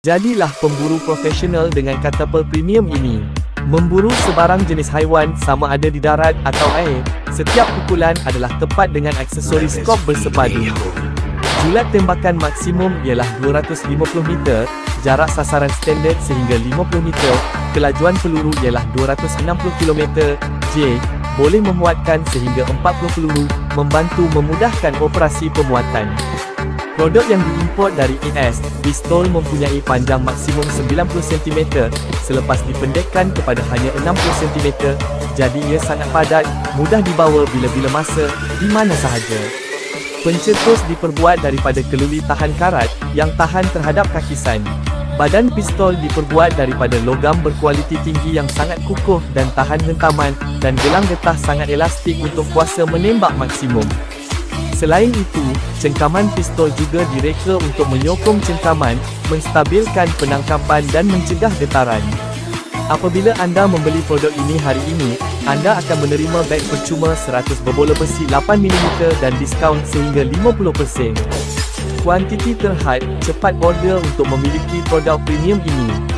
Jadilah pemburu profesional dengan katapel premium ini. Memburu sebarang jenis haiwan sama ada di darat atau air, setiap pukulan adalah tepat dengan aksesoris skop bersepadu. Julat tembakan maksimum ialah 250 meter, jarak sasaran standard sehingga 50 meter, kelajuan peluru ialah 260 km/j, boleh memuatkan sehingga 40 peluru, membantu memudahkan operasi pemuatan. Produk yang diimport dari AS, pistol mempunyai panjang maksimum 90 cm, selepas dipendekkan kepada hanya 60 cm, jadi ia sangat padat, mudah dibawa bila-bila masa, di mana sahaja. Pencetus diperbuat daripada keluli tahan karat, yang tahan terhadap kakisan. Badan pistol diperbuat daripada logam berkualiti tinggi yang sangat kukuh dan tahan hentaman, dan gelang getah sangat elastik untuk kuasa menembak maksimum. Selain itu, cengkaman pistol juga direka untuk menyokong cengkaman, menstabilkan penangkapan dan mencegah getaran. Apabila anda membeli produk ini hari ini, anda akan menerima beg percuma 100 berbola besi 8mm dan diskaun sehingga 50%. Kuantiti terhad, cepat order untuk memiliki produk premium ini.